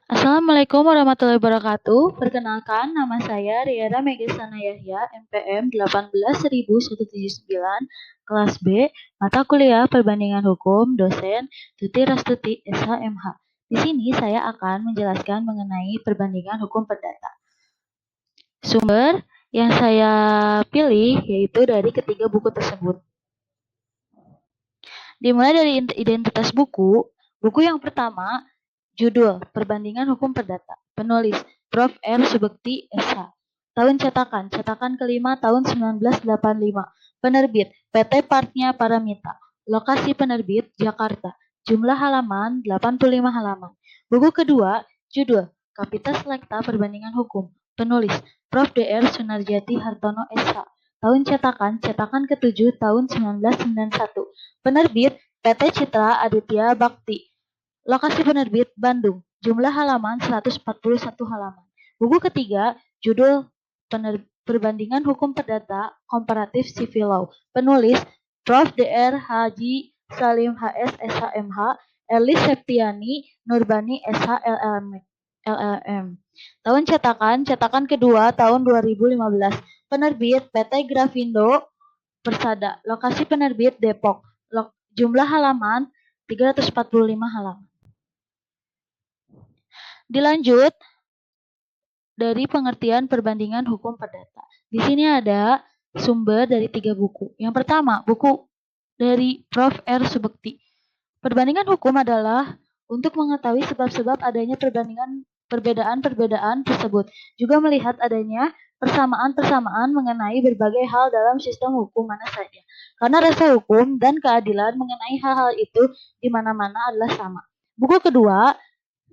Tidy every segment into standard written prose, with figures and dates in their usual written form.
Assalamualaikum warahmatullahi wabarakatuh. Perkenalkan, nama saya Riara Megesana Yahya, MPM 18179, kelas B, mata kuliah Perbandingan Hukum, dosen Tuti Rastuti, SH.MH. Di sini saya akan menjelaskan mengenai perbandingan hukum perdata. Sumber yang saya pilih yaitu dari ketiga buku tersebut. Dimulai dari identitas buku yang pertama, judul, Perbandingan Hukum Perdata. Penulis, Prof. R. Subekti, SH. Tahun cetakan kelima tahun 1985. Penerbit, PT Partnya Paramita. Lokasi penerbit, Jakarta. Jumlah halaman, 85 halaman. Buku kedua, judul, Kapita Selekta Perbandingan Hukum. Penulis, Prof. Dr. Sunarjati Hartono, SH. Tahun cetakan ke-7 tahun 1991. Penerbit, PT Citra Aditya Bakti. Lokasi penerbit, Bandung. Jumlah halaman 141 halaman. Buku ketiga, judul Perbandingan Hukum Perdata Komparatif Civil Law. Penulis, Prof. Dr. Haji Salim HS, SH.MH, Elis Septiani Nurbani, SH, LLM. Tahun cetakan kedua tahun 2015. Penerbit, PT Grafindo Persada. Lokasi penerbit, Depok. Jumlah halaman 345 halaman. Dilanjut dari pengertian perbandingan hukum perdata. Di sini ada sumber dari 3 buku. Yang pertama, buku dari Prof. R. Subekti. Perbandingan hukum adalah untuk mengetahui sebab-sebab adanya perbedaan tersebut. Juga melihat adanya persamaan-persamaan mengenai berbagai hal dalam sistem hukum mana saja. Karena rasa hukum dan keadilan mengenai hal-hal itu di mana-mana adalah sama. Buku kedua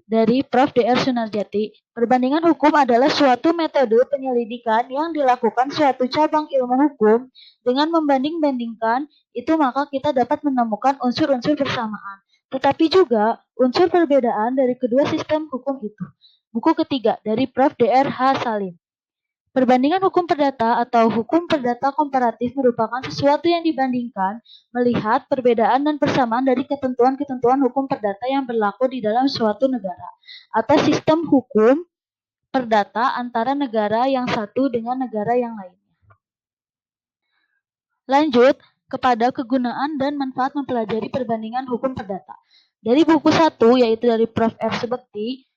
dari Prof. Dr. Sunarjati, perbandingan hukum adalah suatu metode penyelidikan yang dilakukan suatu cabang ilmu hukum dengan membanding-bandingkan itu, maka kita dapat menemukan unsur-unsur persamaan, tetapi juga unsur perbedaan dari kedua sistem hukum itu. Buku ketiga dari Prof. Dr. H. Salim. Perbandingan hukum perdata atau hukum perdata komparatif merupakan sesuatu yang dibandingkan, melihat perbedaan dan persamaan dari ketentuan-ketentuan hukum perdata yang berlaku di dalam suatu negara atau sistem hukum perdata antara negara yang satu dengan negara yang lainnya. Lanjut kepada kegunaan dan manfaat mempelajari perbandingan hukum perdata. Dari buku 1, yaitu dari Prof. R. Subekti,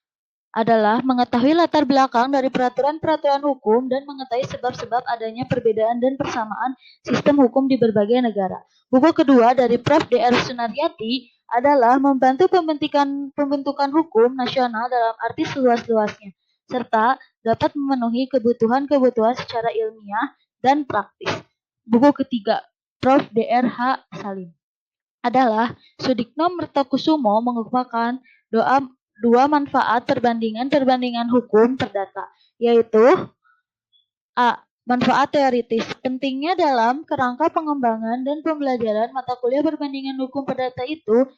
adalah mengetahui latar belakang dari peraturan-peraturan hukum dan mengetahui sebab-sebab adanya perbedaan dan persamaan sistem hukum di berbagai negara. Buku kedua dari Prof. Dr. Sunarjati adalah membantu pembentukan hukum nasional dalam arti seluas-luasnya, serta dapat memenuhi kebutuhan-kebutuhan secara ilmiah dan praktis. Buku ketiga, Prof. Dr. H. Salim, adalah Sudikno Mertokusumo mengemukakan dua manfaat perbandingan hukum perdata, yaitu A. Manfaat teoritis. Pentingnya dalam kerangka pengembangan dan pembelajaran mata kuliah perbandingan hukum perdata itu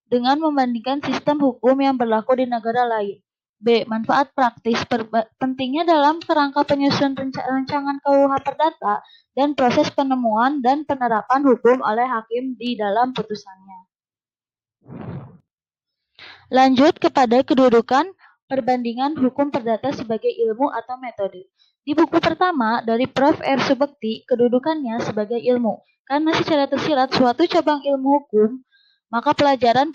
dengan membandingkan sistem hukum yang berlaku di negara lain. B. Manfaat praktis. Pentingnya dalam kerangka penyusunan rancangan KUH perdata dan proses penemuan dan penerapan hukum oleh hakim di dalam putusannya. Lanjut kepada kedudukan perbandingan hukum perdata sebagai ilmu atau metode. Di buku pertama dari Prof. R. Subekti, kedudukannya sebagai ilmu. Karena secara tersirat suatu cabang ilmu hukum, maka pelajaran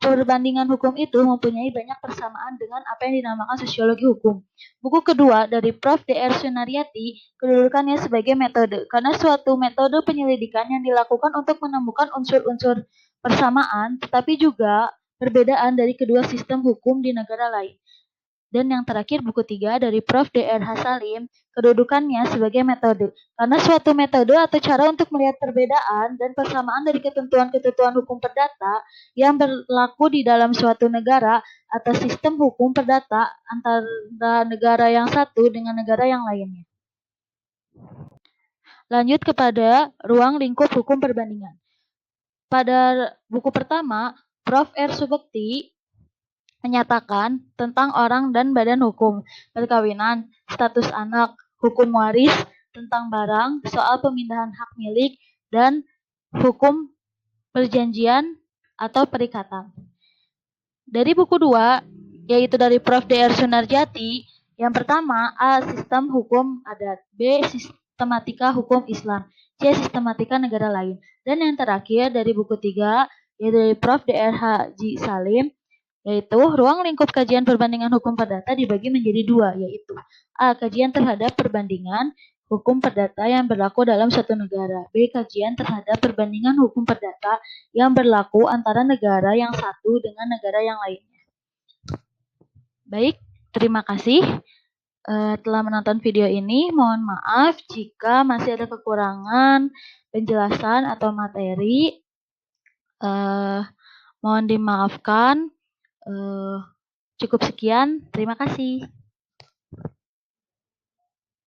perbandingan hukum itu mempunyai banyak persamaan dengan apa yang dinamakan sosiologi hukum. Buku kedua dari Prof. Dr. Sunarjati, kedudukannya sebagai metode. Karena suatu metode penyelidikan yang dilakukan untuk menemukan unsur-unsur persamaan, tetapi juga perbedaan dari kedua sistem hukum di negara lain. Dan yang terakhir, buku 3 dari Prof. Dr. H. Salim, kedudukannya sebagai metode. Karena suatu metode atau cara untuk melihat perbedaan dan persamaan dari ketentuan-ketentuan hukum perdata yang berlaku di dalam suatu negara atau sistem hukum perdata antara negara yang satu dengan negara yang lainnya. Lanjut kepada ruang lingkup hukum perbandingan. Pada buku pertama, Prof. R. Subekti menyatakan tentang orang dan badan hukum, perkawinan, status anak, hukum waris, tentang barang, soal pemindahan hak milik, dan hukum perjanjian atau perikatan. Dari buku 2, yaitu dari Prof. Dr. Sunarjati. Yang pertama, A. Sistem hukum adat, B. Sistematika hukum Islam, C. Sistematika negara lain. Dan yang terakhir dari buku 3, yaitu dari Prof. Dr. Haji Salim, yaitu ruang lingkup kajian perbandingan hukum perdata dibagi menjadi dua, yaitu A. Kajian terhadap perbandingan hukum perdata yang berlaku dalam suatu negara, B. Kajian terhadap perbandingan hukum perdata yang berlaku antara negara yang satu dengan negara yang lainnya. Baik, terima kasih telah menonton video ini. Mohon maaf jika masih ada kekurangan penjelasan atau materi. Mohon dimaafkan. Cukup sekian. Terima kasih.